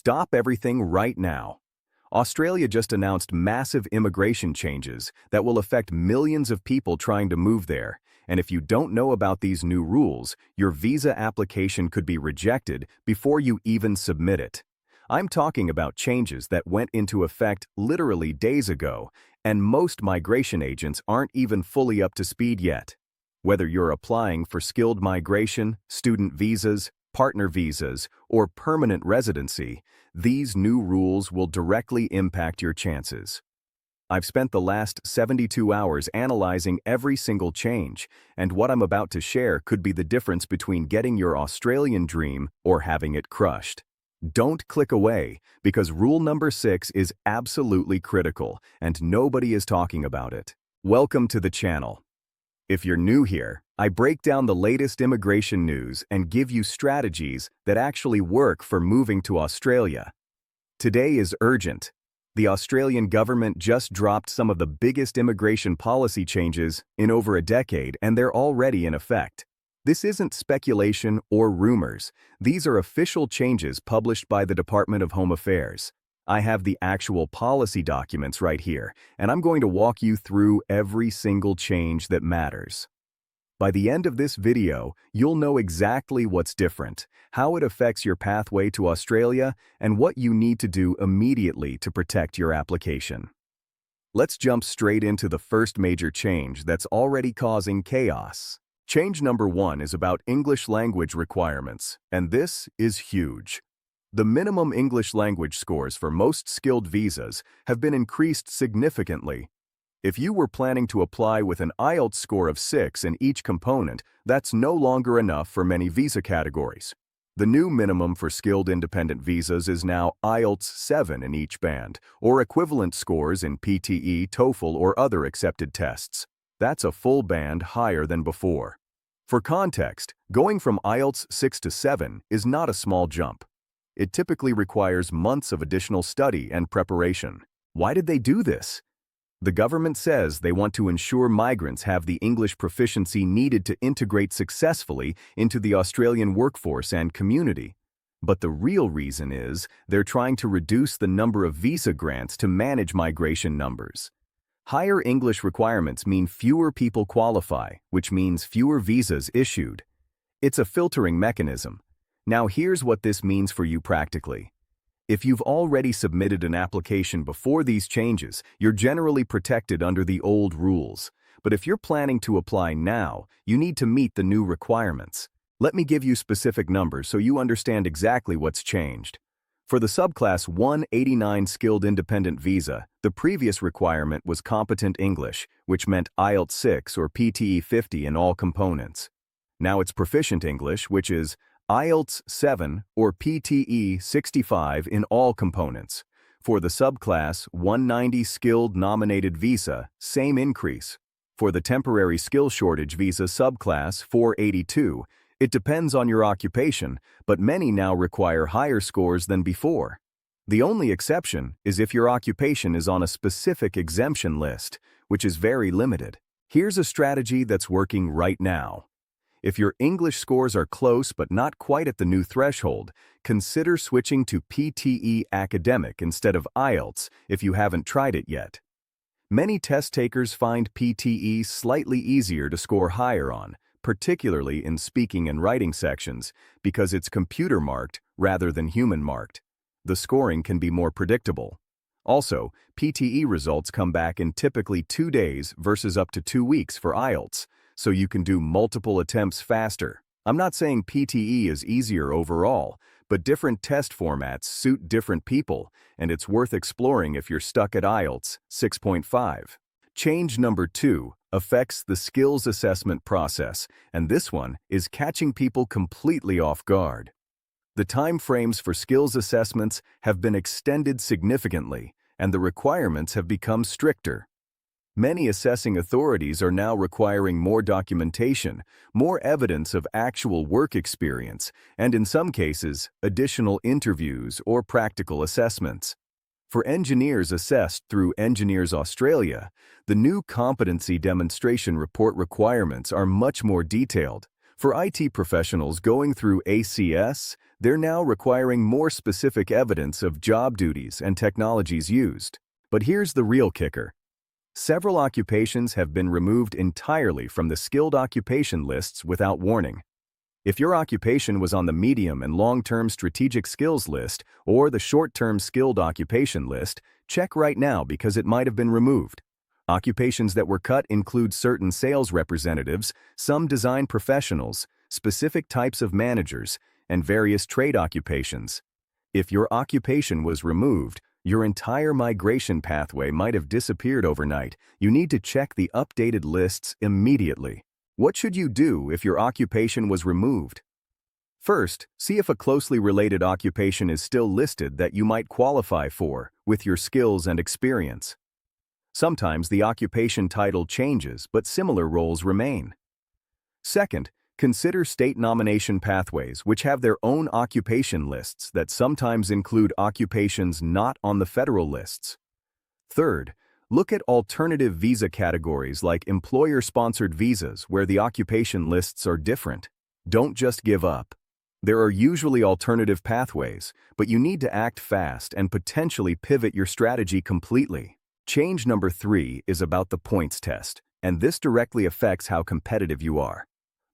Stop everything right now. Australia just announced massive immigration changes that will affect millions of people trying to move there, and if you don't know about these new rules, your visa application could be rejected before you even submit it. I'm talking about changes that went into effect literally days ago, and most migration agents aren't even fully up to speed yet. Whether you're applying for skilled migration, student visas, partner visas, or permanent residency, these new rules will directly impact your chances. I've spent the last 72 hours analyzing every single change, and what I'm about to share could be the difference between getting your Australian dream or having it crushed. Don't click away, because rule number 6 is absolutely critical, and nobody is talking about it. Welcome to the channel. If you're new here, I break down the latest immigration news and give you strategies that actually work for moving to Australia. Today is urgent. The Australian government just dropped some of the biggest immigration policy changes in over a decade, and they're already in effect. This isn't speculation or rumors. These are official changes published by the Department of Home Affairs. I have the actual policy documents right here, and I'm going to walk you through every single change that matters. By the end of this video, you'll know exactly what's different, how it affects your pathway to Australia, and what you need to do immediately to protect your application. Let's jump straight into the first major change that's already causing chaos. Change number 1 is about English language requirements, and this is huge. The minimum English language scores for most skilled visas have been increased significantly. If you were planning to apply with an IELTS score of 6 in each component, that's no longer enough for many visa categories. The new minimum for skilled independent visas is now IELTS 7 in each band, or equivalent scores in PTE, TOEFL, or other accepted tests. That's a full band higher than before. For context, going from IELTS 6 to 7 is not a small jump. It typically requires months of additional study and preparation. Why did they do this? The government says they want to ensure migrants have the English proficiency needed to integrate successfully into the Australian workforce and community. But the real reason is they're trying to reduce the number of visa grants to manage migration numbers. Higher English requirements mean fewer people qualify, which means fewer visas issued. It's a filtering mechanism. Now here's what this means for you practically. If you've already submitted an application before these changes, you're generally protected under the old rules. But if you're planning to apply now, you need to meet the new requirements. Let me give you specific numbers so you understand exactly what's changed. For the subclass 189 skilled independent visa, the previous requirement was competent English, which meant IELTS 6 or PTE 50 in all components. Now it's proficient English, which is IELTS 7 or PTE 65 in all components. For the subclass 190 skilled nominated visa, same increase. For the temporary skill shortage visa subclass 482, it depends on your occupation, but many now require higher scores than before. The only exception is if your occupation is on a specific exemption list, which is very limited. Here's a strategy that's working right now. If your English scores are close but not quite at the new threshold, consider switching to PTE Academic instead of IELTS if you haven't tried it yet. Many test takers find PTE slightly easier to score higher on, particularly in speaking and writing sections, because it's computer-marked rather than human-marked. The scoring can be more predictable. Also, PTE results come back in typically 2 days versus up to 2 weeks for IELTS, so you can do multiple attempts faster. I'm not saying PTE is easier overall, but different test formats suit different people, and it's worth exploring if you're stuck at IELTS 6.5. Change number 2 affects the skills assessment process, and this one is catching people completely off guard. The time frames for skills assessments have been extended significantly, and the requirements have become stricter. Many assessing authorities are now requiring more documentation, more evidence of actual work experience, and in some cases, additional interviews or practical assessments. For engineers assessed through Engineers Australia, the new competency demonstration report requirements are much more detailed. For IT professionals going through ACS, They're now requiring more specific evidence of job duties and technologies used. But here's the real kicker. Several occupations have been removed entirely from the skilled occupation lists without warning. If your occupation was on the medium and long-term strategic skills list or the short-term skilled occupation list, check right now because it might have been removed. Occupations that were cut include certain sales representatives, some design professionals, specific types of managers, and various trade occupations. If your occupation was removed, your entire migration pathway might have disappeared overnight. You need to check the updated lists immediately. What should you do if your occupation was removed? First, see if a closely related occupation is still listed that you might qualify for with your skills and experience. Sometimes the occupation title changes, but similar roles remain. Second, consider state nomination pathways, which have their own occupation lists that sometimes include occupations not on the federal lists. Third, look at alternative visa categories like employer-sponsored visas where the occupation lists are different. Don't just give up. There are usually alternative pathways, but you need to act fast and potentially pivot your strategy completely. Change number 3 is about the points test, and this directly affects how competitive you are.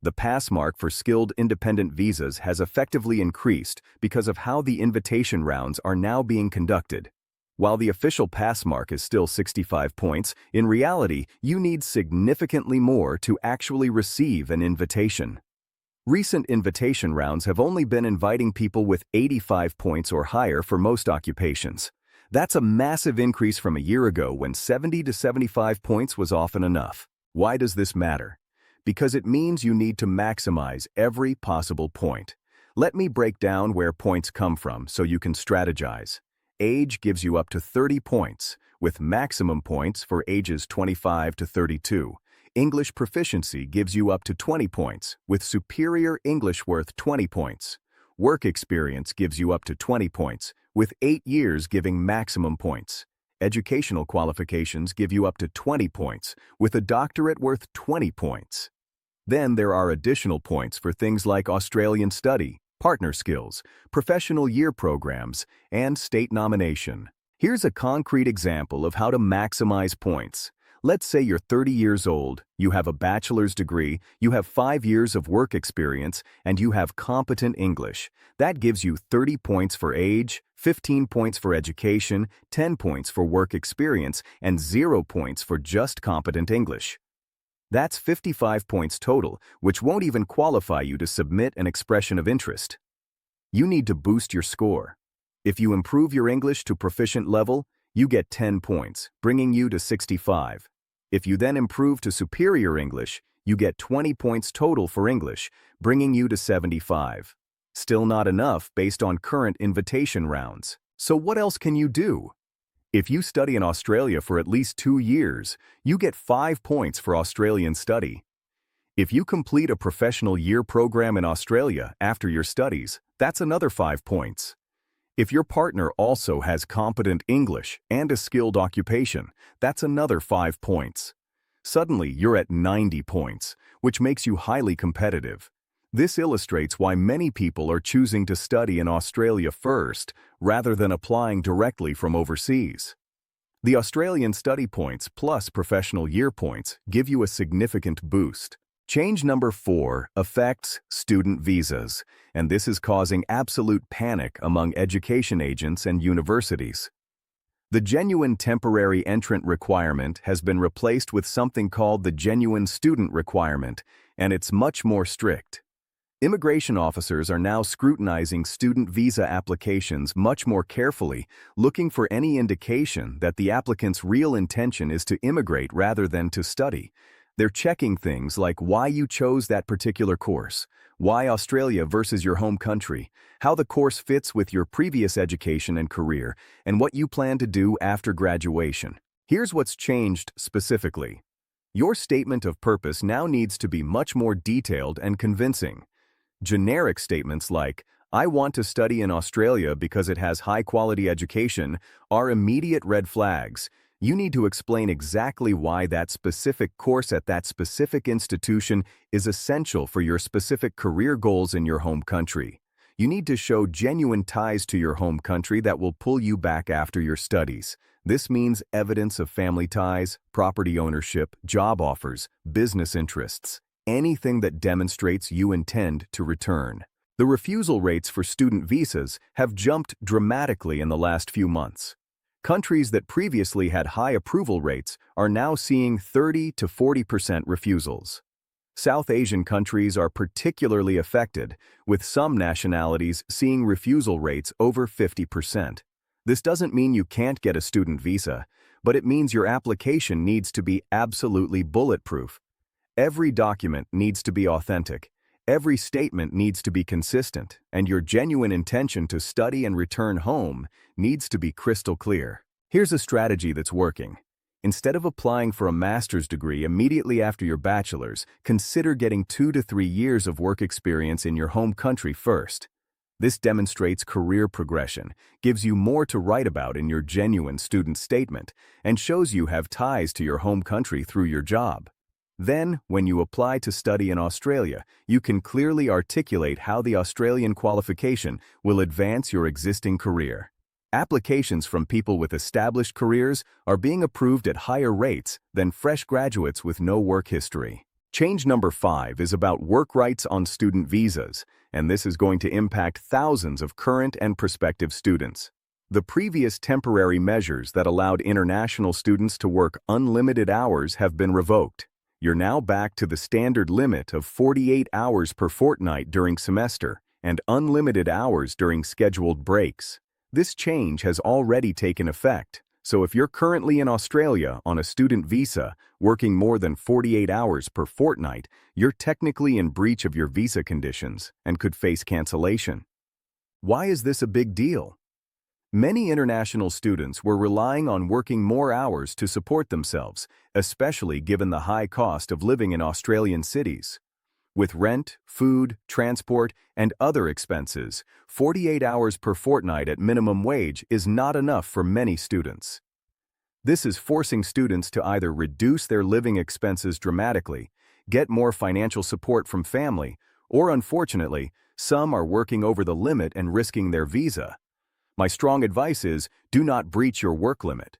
The pass mark for skilled independent visas has effectively increased because of how the invitation rounds are now being conducted. While the official pass mark is still 65 points, in reality, you need significantly more to actually receive an invitation. Recent invitation rounds have only been inviting people with 85 points or higher for most occupations. That's a massive increase from a year ago when 70 to 75 points was often enough. Why does this matter? Because it means you need to maximize every possible point. Let me break down where points come from so you can strategize. Age gives you up to 30 points, with maximum points for ages 25 to 32. English proficiency gives you up to 20 points, with superior English worth 20 points. Work experience gives you up to 20 points, with 8 years giving maximum points. Educational qualifications give you up to 20 points, with a doctorate worth 20 points. Then there are additional points for things like Australian study, partner skills, professional year programs, and state nomination. Here's a concrete example of how to maximize points. Let's say you're 30 years old, you have a bachelor's degree, you have 5 years of work experience, and you have competent English. That gives you 30 points for age, 15 points for education, 10 points for work experience, and 0 points for just competent English. That's 55 points total, which won't even qualify you to submit an expression of interest. You need to boost your score. If you improve your English to proficient level, you get 10 points, bringing you to 65. If you then improve to superior English, you get 20 points total for English, bringing you to 75. Still not enough based on current invitation rounds. So what else can you do? If you study in Australia for at least 2 years, you get 5 points for Australian study. If you complete a professional year program in Australia after your studies, that's another 5 points. If your partner also has competent English and a skilled occupation, that's another 5 points. Suddenly, you're at 90 points, which makes you highly competitive. This illustrates why many people are choosing to study in Australia first, rather than applying directly from overseas. The Australian study points plus professional year points give you a significant boost. Change number 4 affects student visas, and this is causing absolute panic among education agents and universities. The genuine temporary entrant requirement has been replaced with something called the genuine student requirement, and it's much more strict. Immigration officers are now scrutinizing student visa applications much more carefully, looking for any indication that the applicant's real intention is to immigrate rather than to study. They're checking things like why you chose that particular course, why Australia versus your home country, how the course fits with your previous education and career, and what you plan to do after graduation. Here's what's changed specifically. Your statement of purpose now needs to be much more detailed and convincing. Generic statements like, "I want to study in Australia because it has high-quality education," are immediate red flags. You need to explain exactly why that specific course at that specific institution is essential for your specific career goals in your home country. You need to show genuine ties to your home country that will pull you back after your studies. This means evidence of family ties, property ownership, job offers, business interests, anything that demonstrates you intend to return. The refusal rates for student visas have jumped dramatically in the last few months. Countries that previously had high approval rates are now seeing 30 to 40% refusals. South Asian countries are particularly affected, with some nationalities seeing refusal rates over 50%. This doesn't mean you can't get a student visa, but it means your application needs to be absolutely bulletproof. Every document needs to be authentic. Every statement needs to be consistent, and your genuine intention to study and return home needs to be crystal clear. Here's a strategy that's working. Instead of applying for a master's degree immediately after your bachelor's, consider getting 2 to 3 years of work experience in your home country first. This demonstrates career progression, gives you more to write about in your genuine student statement, and shows you have ties to your home country through your job. Then, when you apply to study in Australia, you can clearly articulate how the Australian qualification will advance your existing career. Applications from people with established careers are being approved at higher rates than fresh graduates with no work history. Change number 5 is about work rights on student visas, and this is going to impact thousands of current and prospective students. The previous temporary measures that allowed international students to work unlimited hours have been revoked. You're now back to the standard limit of 48 hours per fortnight during semester and unlimited hours during scheduled breaks. This change has already taken effect, so if you're currently in Australia on a student visa working more than 48 hours per fortnight, you're technically in breach of your visa conditions and could face cancellation. Why is this a big deal? Many international students were relying on working more hours to support themselves, especially given the high cost of living in Australian cities. With rent, food, transport, and other expenses, 48 hours per fortnight at minimum wage is not enough for many students. This is forcing students to either reduce their living expenses dramatically, get more financial support from family, or unfortunately, some are working over the limit and risking their visa. My strong advice is, do not breach your work limit.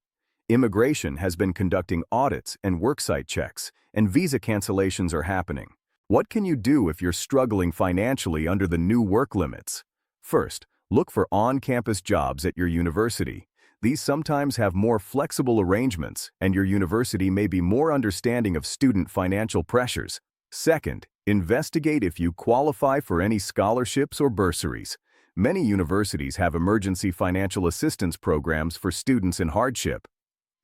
Immigration has been conducting audits and worksite checks, and visa cancellations are happening. What can you do if you're struggling financially under the new work limits? First, look for on-campus jobs at your university. These sometimes have more flexible arrangements, and your university may be more understanding of student financial pressures. Second, investigate if you qualify for any scholarships or bursaries. Many universities have emergency financial assistance programs for students in hardship.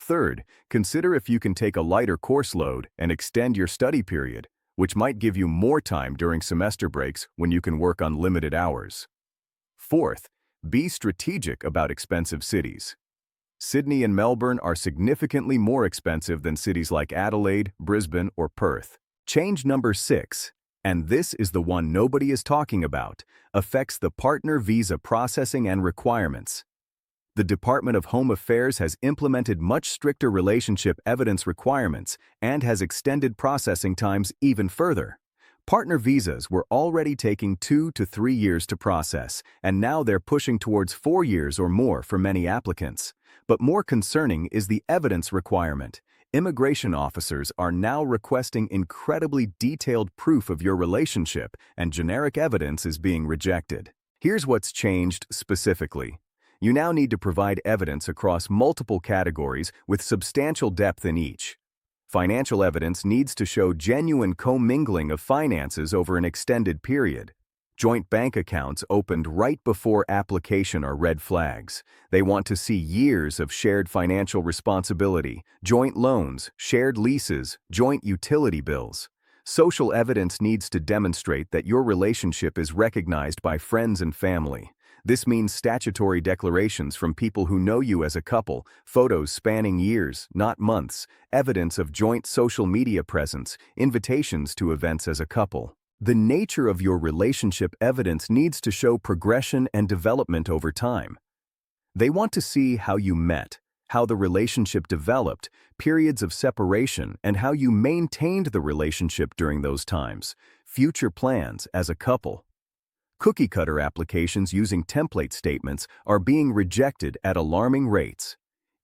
Third, consider if you can take a lighter course load and extend your study period, which might give you more time during semester breaks when you can work unlimited hours. Fourth, be strategic about expensive cities. Sydney and Melbourne are significantly more expensive than cities like Adelaide, Brisbane, or Perth. Change number 6, and this is the one nobody is talking about, affects the partner visa processing and requirements. The Department of Home Affairs has implemented much stricter relationship evidence requirements and has extended processing times even further. Partner visas were already taking 2 to 3 years to process, and now they're pushing towards 4 years or more for many applicants. But more concerning is the evidence requirement. Immigration officers are now requesting incredibly detailed proof of your relationship, and generic evidence is being rejected. Here's what's changed specifically. You now need to provide evidence across multiple categories with substantial depth in each. Financial evidence needs to show genuine commingling of finances over an extended period. Joint bank accounts opened right before application are red flags. They want to see years of shared financial responsibility, joint loans, shared leases, joint utility bills. Social evidence needs to demonstrate that your relationship is recognized by friends and family. This means statutory declarations from people who know you as a couple, photos spanning years, not months, evidence of joint social media presence, invitations to events as a couple. The nature of your relationship evidence needs to show progression and development over time. They want to see how you met, how the relationship developed, periods of separation, and how you maintained the relationship during those times, future plans as a couple. Cookie-cutter applications using template statements are being rejected at alarming rates.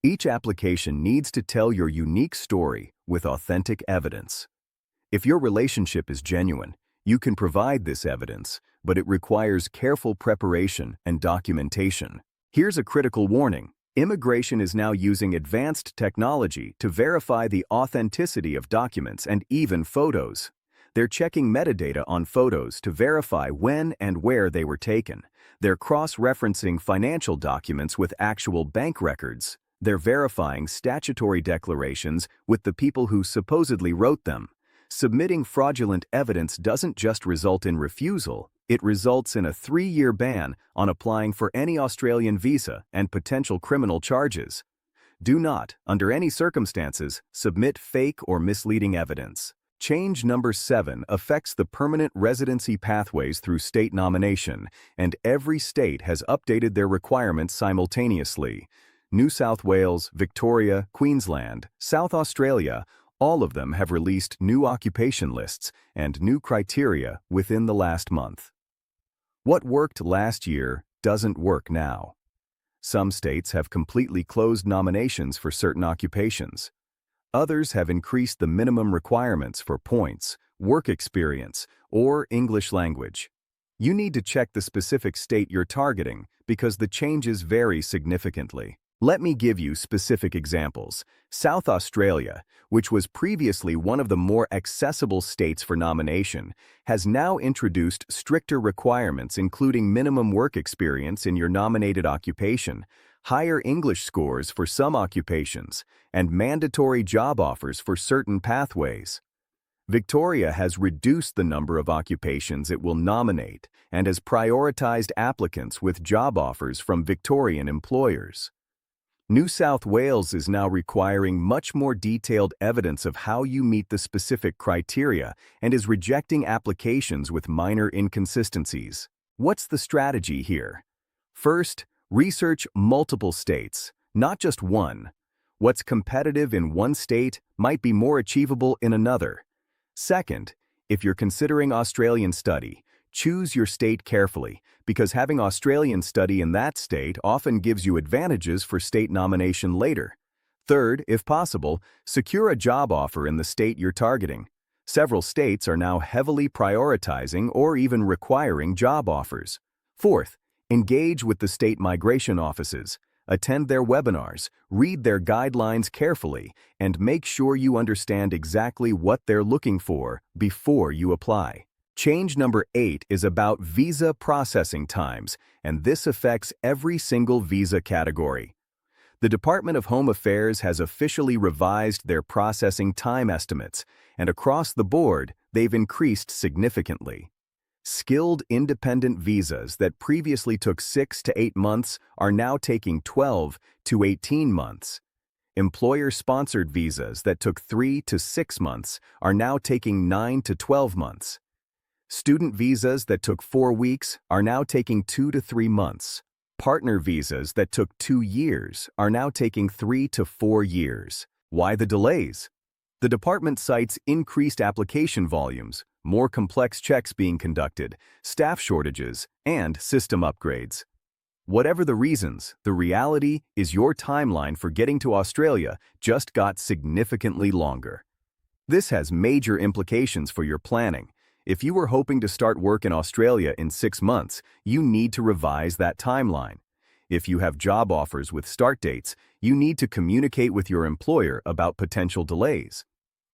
Each application needs to tell your unique story with authentic evidence. If your relationship is genuine, you can provide this evidence, but it requires careful preparation and documentation. Here's a critical warning. Immigration is now using advanced technology to verify the authenticity of documents and even photos. They're checking metadata on photos to verify when and where they were taken. They're cross-referencing financial documents with actual bank records. They're verifying statutory declarations with the people who supposedly wrote them. Submitting fraudulent evidence doesn't just result in refusal, it results in a 3-year ban on applying for any Australian visa and potential criminal charges. Do not, under any circumstances, submit fake or misleading evidence. Change number 7 affects the permanent residency pathways through state nomination, and every state has updated their requirements simultaneously. New South Wales, Victoria, Queensland, South Australia, all of them have released new occupation lists and new criteria within the last month. What worked last year doesn't work now. Some states have completely closed nominations for certain occupations. Others have increased the minimum requirements for points, work experience, or English language. You need to check the specific state you're targeting because the changes vary significantly. Let me give you specific examples. South Australia, which was previously one of the more accessible states for nomination, has now introduced stricter requirements including minimum work experience in your nominated occupation, higher English scores for some occupations, and mandatory job offers for certain pathways. Victoria has reduced the number of occupations it will nominate and has prioritized applicants with job offers from Victorian employers. New South Wales is now requiring much more detailed evidence of how you meet the specific criteria and is rejecting applications with minor inconsistencies. What's the strategy here? First, research multiple states, not just one. What's competitive in one state might be more achievable in another. Second, if you're considering Australian study, choose your state carefully, because having Australian study in that state often gives you advantages for state nomination later. Third, if possible, secure a job offer in the state you're targeting. Several states are now heavily prioritizing or even requiring job offers. Fourth, engage with the state migration offices. Attend their webinars, read their guidelines carefully, and make sure you understand exactly what they're looking for before you apply. Change number 8 is about visa processing times, and this affects every single visa category. The Department of Home Affairs has officially revised their processing time estimates, and across the board, they've increased significantly. Skilled independent visas that previously took 6 to 8 months are now taking 12 to 18 months. Employer-sponsored visas that took 3 to 6 months are now taking 9 to 12 months. Student visas that took 4 weeks are now taking 2 to 3 months. Partner visas that took 2 years are now taking 3 to 4 years. Why the delays? The department cites increased application volumes, more complex checks being conducted, staff shortages, and system upgrades. Whatever the reasons, the reality is your timeline for getting to Australia just got significantly longer. This has major implications for your planning. If you were hoping to start work in Australia in 6 months, you need to revise that timeline. If you have job offers with start dates, you need to communicate with your employer about potential delays.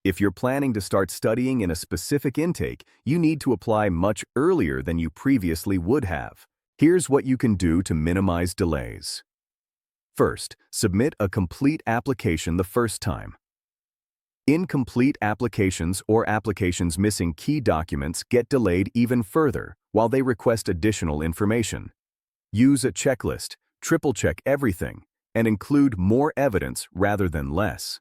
If you're planning to start studying in a specific intake, you need to apply much earlier than you previously would have. Here's what you can do to minimize delays. First, submit a complete application the first time. Incomplete applications or applications missing key documents get delayed even further while they request additional information. Use a checklist, triple-check everything, and include more evidence rather than less.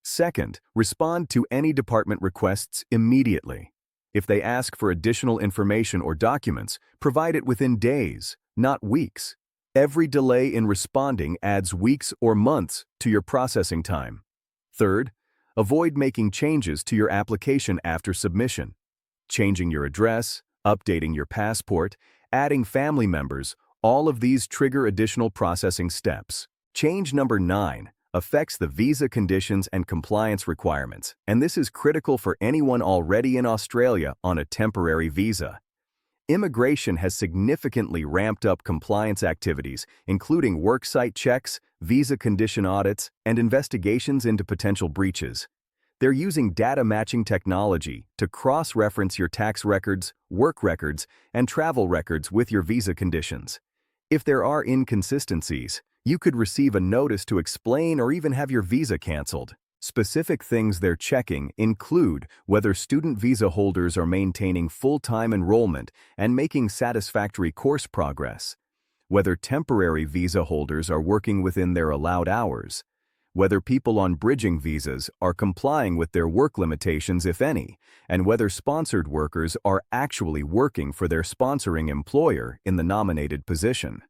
Second, respond to any department requests immediately. If they ask for additional information or documents, provide it within days, not weeks. Every delay in responding adds weeks or months to your processing time. Third, avoid making changes to your application after submission. Changing your address, updating your passport, adding family members, all of these trigger additional processing steps. Change number 9 affects the visa conditions and compliance requirements, and this is critical for anyone already in Australia on a temporary visa. Immigration has significantly ramped up compliance activities, including worksite checks, visa condition audits, and investigations into potential breaches. They're using data matching technology to cross-reference your tax records, work records, and travel records with your visa conditions. If there are inconsistencies, you could receive a notice to explain or even have your visa canceled. Specific things they're checking include whether student visa holders are maintaining full-time enrollment and making satisfactory course progress, whether temporary visa holders are working within their allowed hours, whether people on bridging visas are complying with their work limitations, if any, and whether sponsored workers are actually working for their sponsoring employer in the nominated position.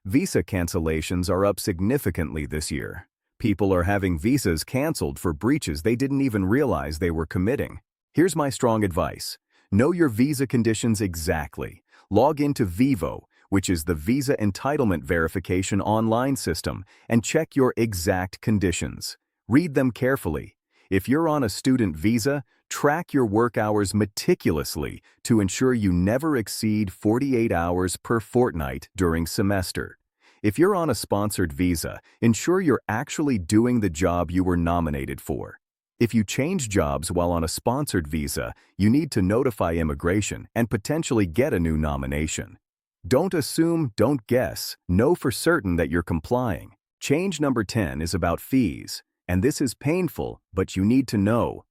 Visa cancellations are up significantly this year. People are having visas canceled for breaches they didn't even realize they were committing. Here's my strong advice. Know your visa conditions exactly. Log into Vivo, which is the Visa Entitlement Verification online system, and check your exact conditions. Read them carefully. If you're on a student visa, track your work hours meticulously to ensure you never exceed 48 hours per fortnight during semester. If you're on a sponsored visa, ensure you're actually doing the job you were nominated for. If you change jobs while on a sponsored visa, you need to notify immigration and potentially get a new nomination. Don't assume, don't guess. Know for certain that you're complying. Change number 10 is about fees, and this is painful, but you need to know.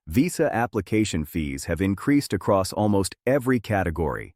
Visa application fees have increased across almost every category.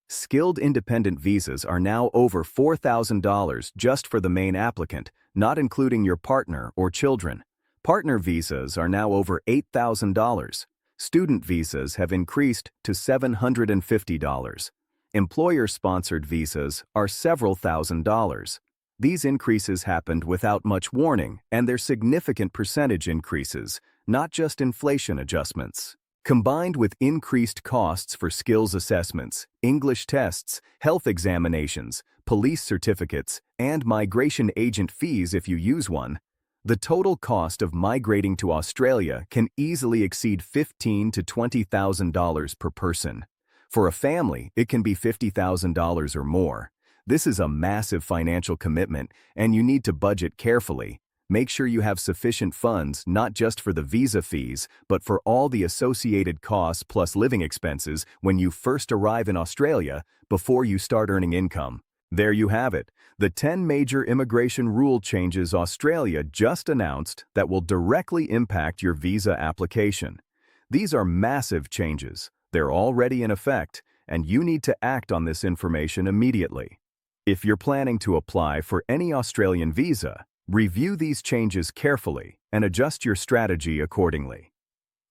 Skilled independent visas are now over $4,000 just for the main applicant, not including your partner or children. Partner visas are now over $8,000. Student visas have increased to $750. Employer-sponsored visas are several $1,000s. These increases happened without much warning, and they're significant percentage increases, not just inflation adjustments. Combined with increased costs for skills assessments, English tests, health examinations, police certificates, and migration agent fees if you use one, the total cost of migrating to Australia can easily exceed $15,000 to $20,000 per person. For a family, it can be $50,000 or more. This is a massive financial commitment, and you need to budget carefully. Make sure you have sufficient funds not just for the visa fees, but for all the associated costs plus living expenses when you first arrive in Australia before you start earning income. There you have it, the 10 major immigration rule changes Australia just announced that will directly impact your visa application. These are massive changes. They're already in effect, and you need to act on this information immediately. If you're planning to apply for any Australian visa, review these changes carefully and adjust your strategy accordingly.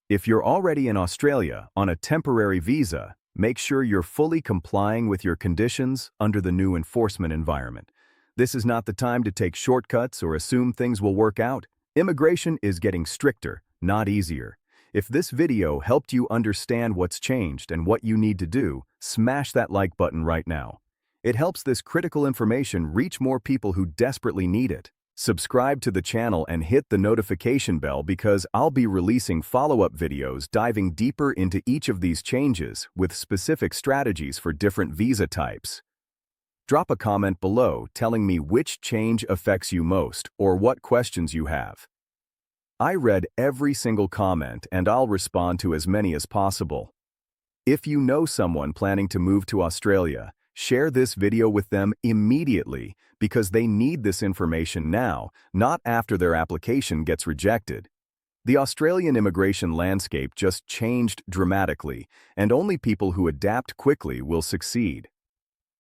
If you're already in Australia on a temporary visa, make sure you're fully complying with your conditions under the new enforcement environment. This is not the time to take shortcuts or assume things will work out. Immigration is getting stricter, not easier. If this video helped you understand what's changed and what you need to do, smash that like button right now. It helps this critical information reach more people who desperately need it. Subscribe to the channel and hit the notification bell because I'll be releasing follow-up videos diving deeper into each of these changes with specific strategies for different visa types. Drop a comment below telling me which change affects you most or what questions you have. I read every single comment and I'll respond to as many as possible. If you know someone planning to move to Australia, share this video with them immediately because they need this information now, not after their application gets rejected. The Australian immigration landscape just changed dramatically, and only people who adapt quickly will succeed.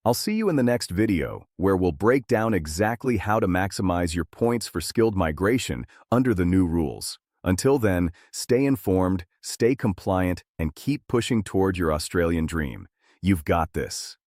I'll see you in the next video, where we'll break down exactly how to maximize your points for skilled migration under the new rules. Until then, stay informed, stay compliant, and keep pushing toward your Australian dream. You've got this.